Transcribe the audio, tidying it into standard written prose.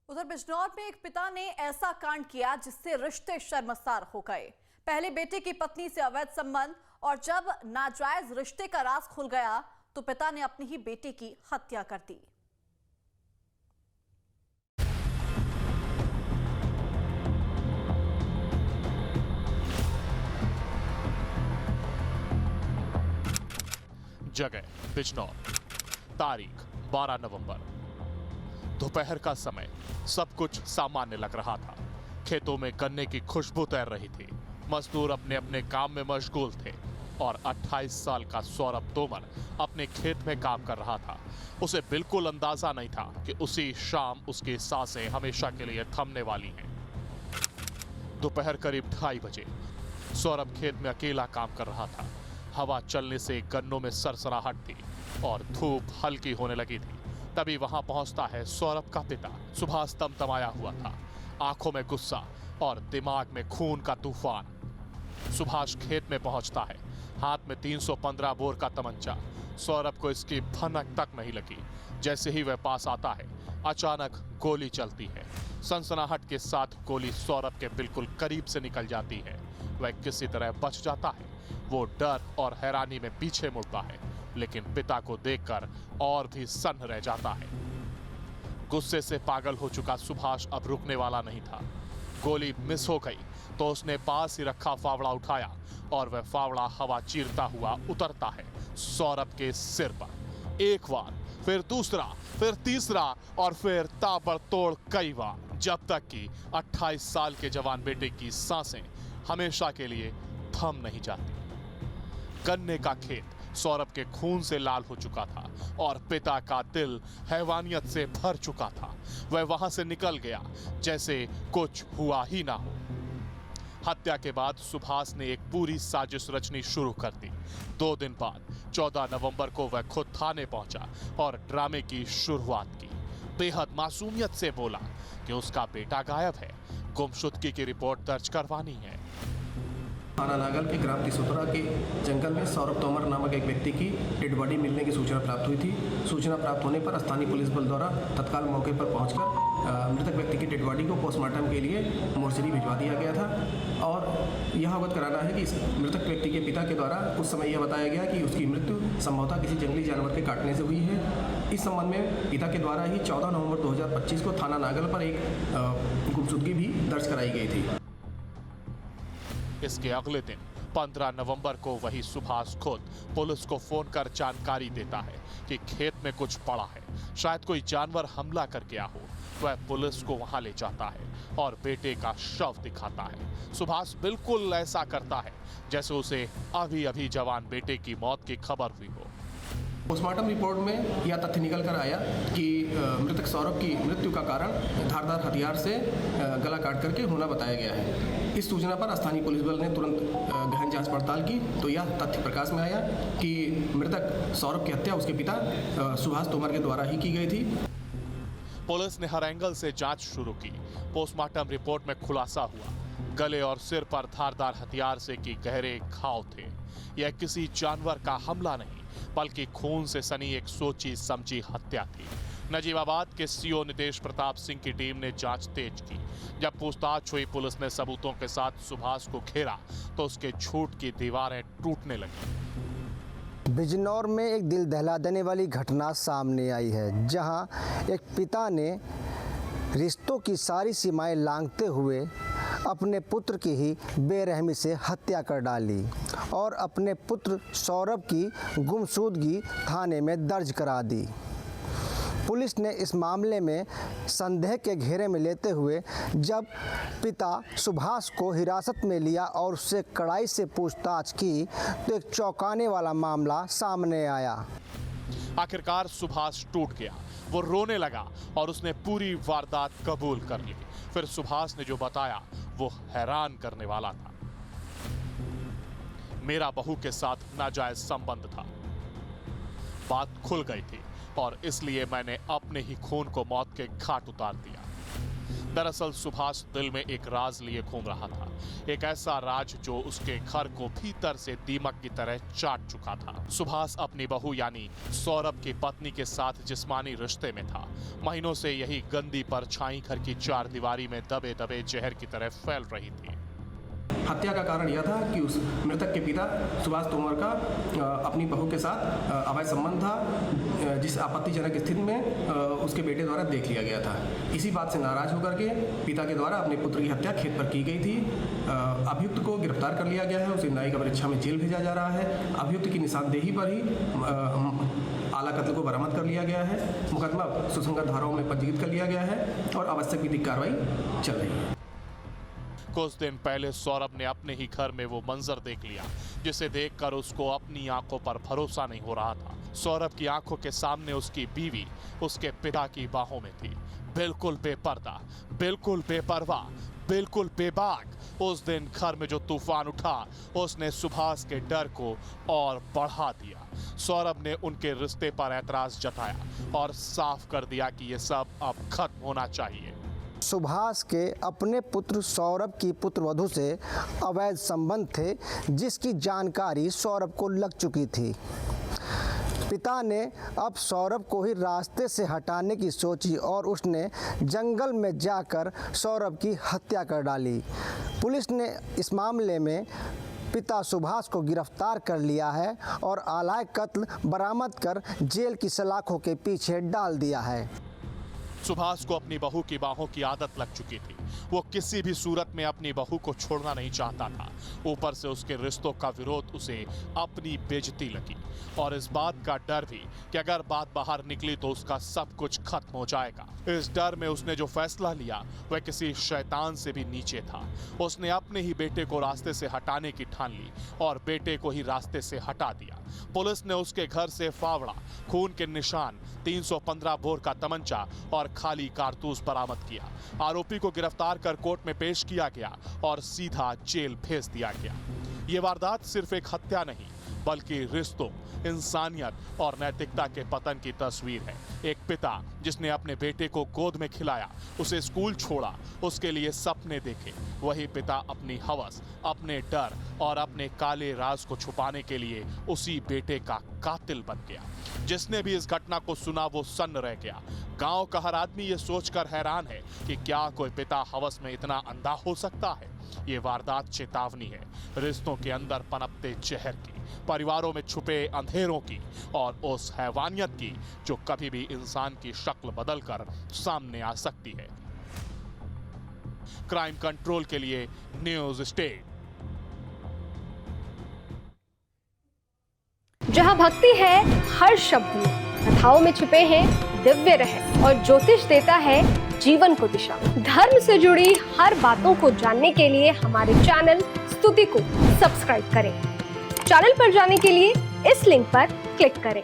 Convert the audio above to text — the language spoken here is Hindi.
उधर बिजनौर में एक पिता ने ऐसा कांड किया जिससे रिश्ते शर्मसार हो गए। पहले बेटे की पत्नी से अवैध संबंध और जब नाजायज रिश्ते का राज खुल गया तो पिता ने अपनी ही बेटे की हत्या कर दी। जगह बिजनौर, तारीख 12 नवंबर। दोपहर का समय, सब कुछ सामान्य लग रहा था। खेतों में गन्ने की खुशबू तैर रही थी। मजदूर अपने अपने काम में मशगूल थे और 28 साल का सौरभ तोमर अपने खेत में काम कर रहा था। उसे बिल्कुल अंदाजा नहीं था कि उसी शाम उसकी सांसें हमेशा के लिए थमने वाली हैं। दोपहर करीब 2:30 बजे सौरभ खेत में अकेला काम कर रहा था। हवा चलने से गन्नों में सरसराहट थी और धूप हल्की होने लगी थी। तभी वहां पहुंचता है सौरभ का पिता। सुभाष तमतमाया हुआ था, आंखों में गुस्सा और दिमाग में खून का तूफान। सुभाष खेत में पहुंचता है, हाथ में 315 बोर का तमंचा। सौरभ को इसकी भनक तक नहीं लगी। जैसे ही वह पास आता है, अचानक गोली चलती है। सनसनाहट के साथ गोली सौरभ के बिल्कुल करीब से निकल जाती है। वह किसी तरह बच जाता है। वो डर और हैरानी में पीछे मुड़ता है, लेकिन पिता को देखकर और भी सन्न रह जाता है। गुस्से से पागल हो चुका सुभाष अब रुकने वाला नहीं था। गोली मिस हो गई तो उसने पास ही रखा फावड़ा उठाया और वह फावड़ा हवा चीरता हुआ उतरता है सौरभ के सिर पर। एक बार, फिर दूसरा, फिर तीसरा और फिर ताबड़तोड़ कई बार, जब तक कि 28 साल के जवान बेटे की सांसें हमेशा के लिए थम नहीं जाती। गन्ने का खेत सौरभ के खून से लाल हो चुका था और पिता का दिल हैवानियत से भर चुका था। वह वहां से निकल गया जैसे कुछ हुआ ही ना हो। हत्या के बाद सुभाष ने एक पूरी साजिश रचनी शुरू कर दी। 2 दिन बाद 14 नवंबर को वह खुद थाने पहुंचा और ड्रामे की शुरुआत की। बेहद मासूमियत से बोला कि उसका बेटा गायब है, गुमशुदगी की रिपोर्ट दर्ज करवानी है। थाना नागल के ग्राम तिसोतरा के जंगल में सौरभ तोमर नामक एक व्यक्ति की डेड बॉडी मिलने की सूचना प्राप्त हुई थी। सूचना प्राप्त होने पर स्थानीय पुलिस बल द्वारा तत्काल मौके पर पहुंचकर मृतक व्यक्ति की डेड बॉडी को पोस्टमार्टम के लिए मोर्चरी भिजवा दिया गया था। और यह अवगत कराना है कि इस मृतक व्यक्ति के पिता के द्वारा उस समय यह बताया गया कि उसकी मृत्यु संभवतः किसी जंगली जानवर के काटने से हुई है। इस संबंध में पिता के द्वारा ही 14 नवंबर 2025 को थाना नागल पर एक गुमशुदगी भी दर्ज कराई गई थी। इसके अगले दिन 15 नवंबर को वही सुभाष खुद पुलिस को फोन कर जानकारी देता है कि खेत में कुछ पड़ा है, शायद कोई जानवर हमला कर गया हो। वह पुलिस को वहां ले जाता है और बेटे का शव दिखाता है। सुभाष बिल्कुल ऐसा करता है जैसे उसे अभी अभी जवान बेटे की मौत की खबर हुई हो। पोस्टमार्टम रिपोर्ट में यह तथ्य निकल कर आया कि मृतक सौरभ की मृत्यु का कारण धारदार हथियार से गला काट करके होना बताया गया है। इस सूचना पर स्थानीय पुलिस बल ने तुरंत गहन जांच पड़ताल की तो यह तथ्य प्रकाश में आया कि मृतक सौरभ की हत्या उसके पिता सुभाष तोमर के द्वारा ही की गई थी। पुलिस ने हर एंगल से जांच शुरू की। पोस्टमार्टम रिपोर्ट में खुलासा हुआ, गले और सिर पर धारदार हथियार से की गहरे घाव थे। यह किसी जानवर का हमला नहीं बल्कि खून से सनी एक सोची समझी हत्या थी। नजीबाबाद के सीओ नितेश प्रताप सिंह की टीम ने जांच तेज की। जब पूछताछ हुई, पुलिस ने सबूतों के साथ सुभाष को घेरा तो उसके झूठ की दीवारें टूटने लगी। बिजनौर में एक दिल दहला देने वाली घटना सामने आई है, जहां एक पिता ने रिश्तों की सारी सीमाएं लांघते हुए अपने पुत्र की ही बेरहमी से हत्या कर डाली और अपने पुत्र सौरभ की गुमशुदगी थाने में दर्ज करा दी। पुलिस ने इस मामले में संदेह के घेरे में लेते हुए जब पिता सुभाष को हिरासत में लिया और उससे कड़ाई से पूछताछ की तो एक चौंकाने वाला मामला सामने आया। आखिरकार सुभाष टूट गया। वो रोने लगा और उसने पूरी वारदात कबूल कर ली। फिर सुभाष ने जो बताया वो हैरान करने वाला था। मेरा बहू के साथ नाजायज संबंध था। बात खुल गई थी और इसलिए मैंने अपने ही खून को मौत के घाट उतार दिया। दरअसल सुभाष दिल में एक राज लिए घूम रहा था, एक ऐसा राज जो उसके घर को भीतर से दीमक की तरह चाट चुका था। सुभाष अपनी बहू यानी सौरभ की पत्नी के साथ जिस्मानी रिश्ते में था। महीनों से यही गंदी परछाई घर की चार दीवारी में दबे दबे जहर की तरह फैल रही थी। हत्या का कारण यह था कि उस मृतक के पिता सुभाष तोमर का अपनी बहू के साथ अवैध संबंध था, जिस आपत्तिजनक स्थिति में उसके बेटे द्वारा देख लिया गया था। इसी बात से नाराज होकर के पिता के द्वारा अपने पुत्र की हत्या खेत पर की गई थी। अभियुक्त को गिरफ्तार कर लिया गया है, उसे न्यायिक परीक्षा में जेल भेजा जा रहा है। अभियुक्त की निशानदेही पर ही आला कत्ल को बरामद कर लिया गया है। मुकदमा सुसंगत धाराओं में पंजीकृत कर लिया गया है और आवश्यक विधिक कार्रवाई चल रही है। कुछ दिन पहले सौरभ ने अपने ही घर में वो मंजर देख लिया जिसे देखकर उसको अपनी आंखों पर भरोसा नहीं हो रहा था। सौरभ की आंखों के सामने उसकी बीवी उसके पिता की बाहों में थी, बिल्कुल बेपर्दा, बिल्कुल बेपरवाह, बिल्कुल बेबाक। उस दिन घर में जो तूफान उठा उसने सुभाष के डर को और बढ़ा दिया। सौरभ ने उनके रिश्ते पर ऐतराज जताया और साफ कर दिया कि ये सब अब खत्म होना चाहिए। सुभाष के अपने पुत्र सौरभ की पुत्रवधू से अवैध संबंध थे, जिसकी जानकारी सौरभ को लग चुकी थी। पिता ने अब सौरभ को ही रास्ते से हटाने की सोची और उसने जंगल में जाकर सौरभ की हत्या कर डाली। पुलिस ने इस मामले में पिता सुभाष को गिरफ्तार कर लिया है और आला कत्ल बरामद कर जेल की सलाखों के पीछे डाल दिया है। सुभाष को अपनी बहू की बाहों की आदत लग चुकी थी। वो किसी भी सूरत में अपनी बहू को छोड़ना नहीं चाहता था। ऊपर से उसके रिश्तों का विरोध उसे अपनी बेइज्जती लगी और इस बात का डर भी कि अगर बात बाहर निकली तो उसका सब कुछ खत्म हो जाएगा। इस डर में उसने जो फैसला लिया वह किसी शैतान से भी नीचे था। उसने अपने ही बेटे को रास्ते से हटाने की ठान ली और बेटे को ही रास्ते से हटा दिया। पुलिस ने उसके घर से फावड़ा, खून के निशान, 315 बोर का तमंचा और खाली कारतूस बरामद किया। आरोपी को गिरफ्तार कर कोर्ट में पेश किया गया और सीधा जेल भेज दिया गया। ये वारदात सिर्फ एक हत्या नहीं बल्कि रिश्तों, इंसानियत और नैतिकता के पतन की तस्वीर है। एक पिता जिसने अपने बेटे को गोद में खिलाया, उसे स्कूल छोड़ा, उसके लिए सपने देखे, वही पिता अपनी हवस, अपने डर और अपने काले राज को छुपाने के लिए उसी बेटे का कातिल बन गया। जिसने भी इस घटना को सुना वो सन्न रह गया। गांव का हर आदमी ये सोचकर हैरान है कि क्या कोई पिता हवस में इतना अंधा हो सकता है। ये वारदात चेतावनी है रिश्तों के अंदर पनपते जहर की, परिवारों में छुपे अंधेरों की और उस हैवानियत की जो कभी भी इंसान की शक्ल बदलकर सामने आ सकती है। क्राइम कंट्रोल के लिए न्यूज स्टेट। जहां भक्ति है हर शब्द में, कथाओं में छुपे हैं दिव्य रहस्य और ज्योतिष देता है जीवन को दिशा। धर्म से जुड़ी हर बातों को जानने के लिए हमारे चैनल स्तुति को सब्सक्राइब करें। चैनल पर जाने के लिए इस लिंक पर क्लिक करें।